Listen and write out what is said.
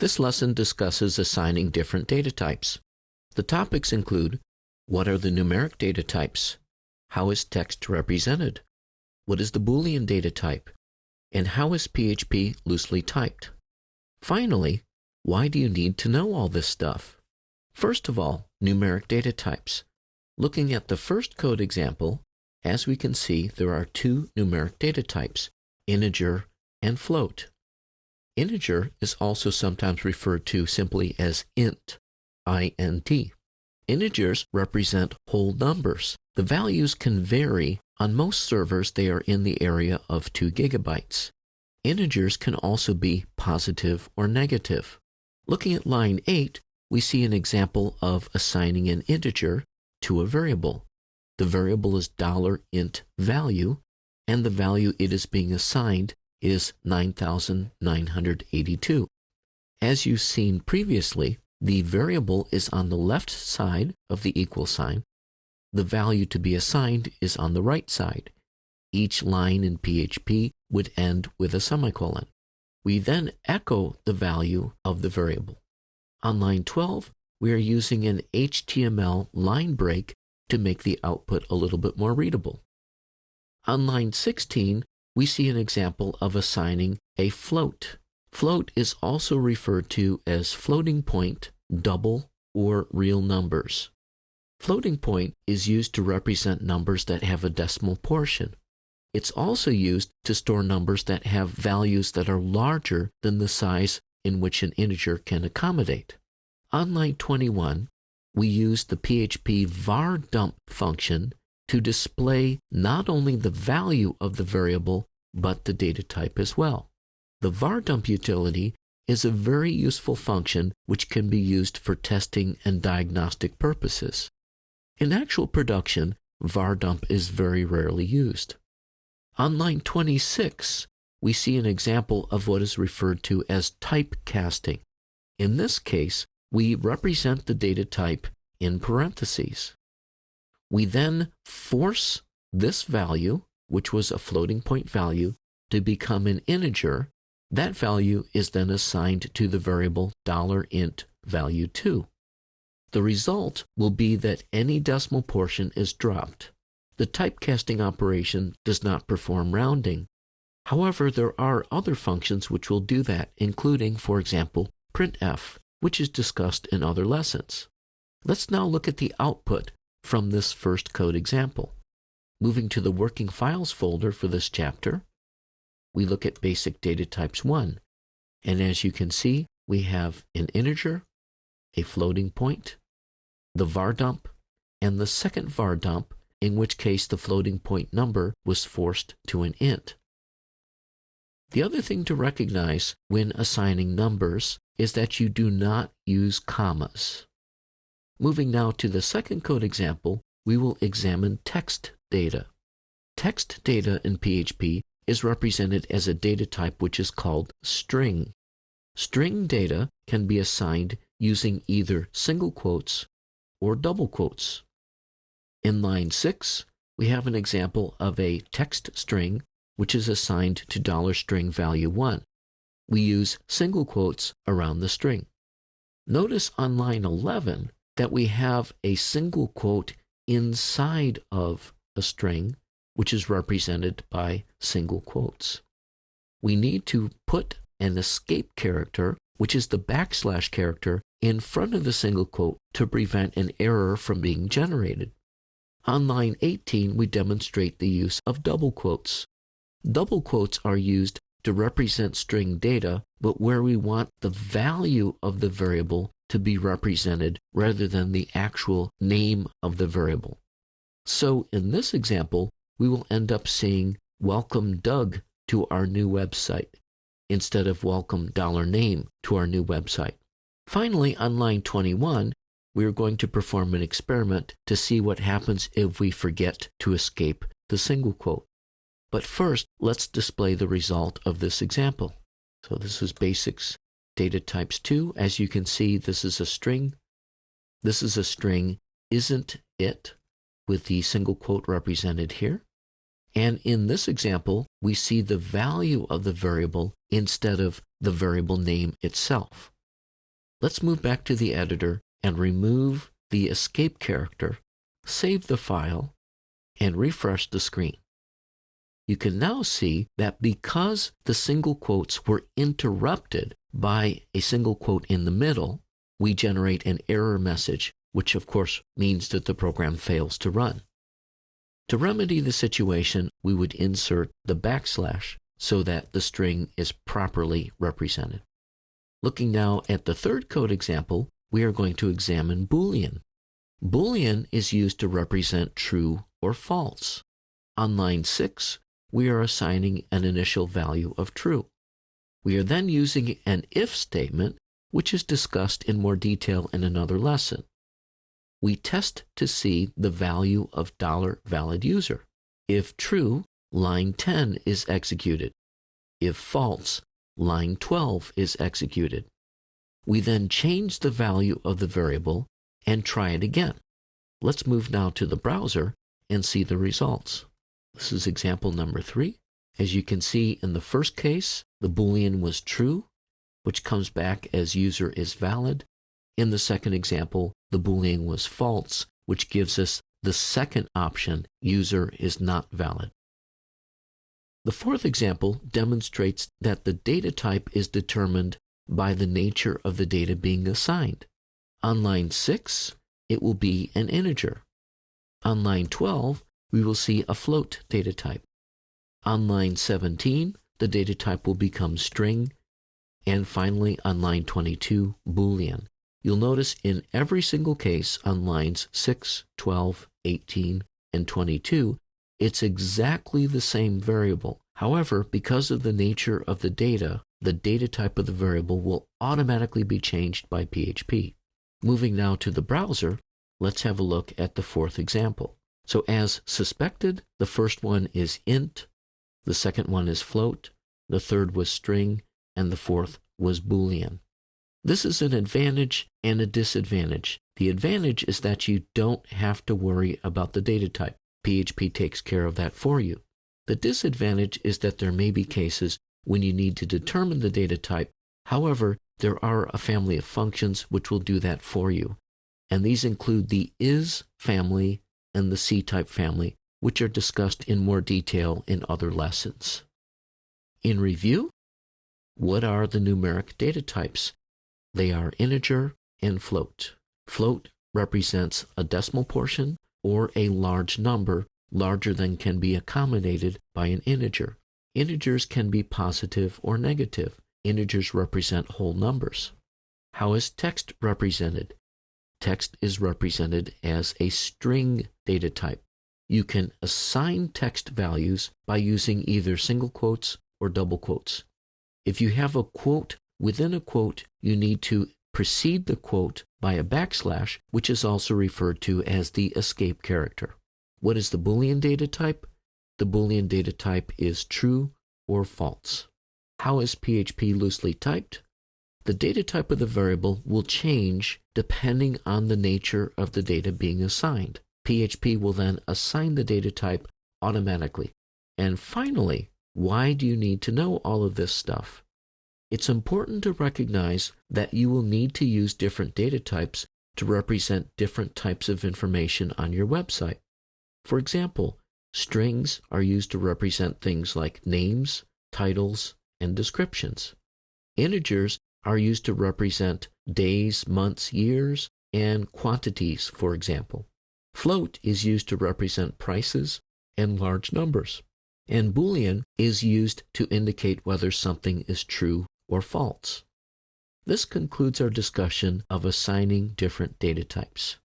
This lesson discusses assigning different data types. The topics include: what are the numeric data types? How is text represented? What is the Boolean data type? And how is PHP loosely typed? Finally, why do you need to know all this stuff? First of all, numeric data types. Looking at the first code example, as we can see, there are two numeric data types, integer and float. Integer is also sometimes referred to simply as int, int. Integers represent whole numbers. The values can vary. On most servers, they are in the area of 2 gigabytes. Integers can also be positive or negative. Looking at line 8, we see an example of assigning an integer to a variable. The variable is $int value, and the value it is being assigned is 9,982. As you've seen previously, the variable is on the left side of the equal sign. The value to be assigned is on the right side. Each line in PHP would end with a semicolon. We then echo the value of the variable. On line 12, we are using an HTML line break to make the output a little bit more readable. On line 16, we see an example of assigning a float. Float is also referred to as floating point, double, or real numbers. Floating point is used to represent numbers that have a decimal portion. It's also used to store numbers that have values that are larger than the size in which an integer can accommodate. On line 21, we use the PHP var_dump function to display not only the value of the variable, but the data type as well. The var_dump utility is a very useful function which can be used for testing and diagnostic purposes. In actual production, var_dump is very rarely used. On line 26, we see an example of what is referred to as typecasting. In this case, we represent the data type in parentheses. We then force this value, which was a floating point value, to become an integer. That value is then assigned to the variable $int value 2. The result will be that any decimal portion is dropped. The typecasting operation does not perform rounding. However, there are other functions which will do that, including, for example, printf, which is discussed in other lessons. Let's now look at the output from this first code example. Moving to the working files folder for this chapter, we look at basic data types 1. And as you can see, we have an integer, a floating point, the var_dump, and the second var_dump, in which case the floating point number was forced to an int. The other thing to recognize when assigning numbers is that you do not use commas. Moving now to the second code example, we will examine text data. Text data in PHP is represented as a data type which is called string. String data can be assigned using either single quotes or double quotes. In line 6, we have an example of a text string which is assigned to $string value 1. We use single quotes around the string. Notice on line 11 that we have a single quote inside of a string, which is represented by single quotes. We need to put an escape character, which is the / character, in front of the single quote to prevent an error from being generated. On line 18, we demonstrate the use of double quotes. Double quotes are used to represent string data, but where we want the value of the variable to be represented rather than the actual name of the variable. So in this example, we will end up seeing "Welcome Doug" to our new website instead of "Welcome $name" to our new website. Finally, on line 21, we are going to perform an experiment to see what happens if we forget to escape the single quote. But first, let's display the result of this example. So this is basics data types 2. As you can see, this is a string. This is a string, isn't it, with the single quote represented here. And in this example, we see the value of the variable instead of the variable name itself. Let's move back to the editor and remove the escape character, save the file, and refresh the screen. You can now see that because the single quotes were interrupted by a single quote in the middle, we generate an error message, which of course means that the program fails to run. To remedy the situation, we would insert the backslash so that the string is properly represented. Looking now at the third code example, we are going to examine Boolean. Boolean is used to represent true or false. On line 6, we are assigning an initial value of true. We are then using an if statement, which is discussed in more detail in another lesson. We test to see the value of $validUser. If true, line 10 is executed. If false, line 12 is executed. We then change the value of the variable and try it again. Let's move now to the browser and see the results. This is example number 3. As you can see in the first case, the Boolean was true, which comes back as user is valid. In the second example, the Boolean was false, which gives us the second option, user is not valid. The fourth example demonstrates that the data type is determined by the nature of the data being assigned. On line 6, it will be an integer. On line 12, we will see a float data type. On line 17, the data type will become string. And finally, on line 22, Boolean. You'll notice in every single case on lines 6, 12, 18, and 22, it's exactly the same variable. However, because of the nature of the data type of the variable will automatically be changed by PHP. Moving now to the browser, let's have a look at the fourth example. So as suspected, the first one is int, the second one is float, the third was string, and the fourth was Boolean. This is an advantage and a disadvantage. The advantage is that you don't have to worry about the data type. PHP takes care of that for you. The disadvantage is that there may be cases when you need to determine the data type. However, there are a family of functions which will do that for you. And these include the is family and the C-type family, which are discussed in more detail in other lessons. In review, what are the numeric data types? They are integer and float. Float represents a decimal portion or a large number larger than can be accommodated by an integer. Integers can be positive or negative. Integers represent whole numbers. How is text represented? Text is represented as a string data type. You can assign text values by using either single quotes or double quotes. If you have a quote within a quote, you need to precede the quote by a backslash, which is also referred to as the escape character. What is the Boolean data type? The Boolean data type is true or false. How is PHP loosely typed? The data type of the variable will change depending on the nature of the data being assigned. PHP will then assign the data type automatically. And finally, why do you need to know all of this stuff? It's important to recognize that you will need to use different data types to represent different types of information on your website. For example, strings are used to represent things like names, titles, and descriptions. Integers are used to represent days, months, years, and quantities, for example. Float is used to represent prices and large numbers. And Boolean is used to indicate whether something is true or false. This concludes our discussion of assigning different data types.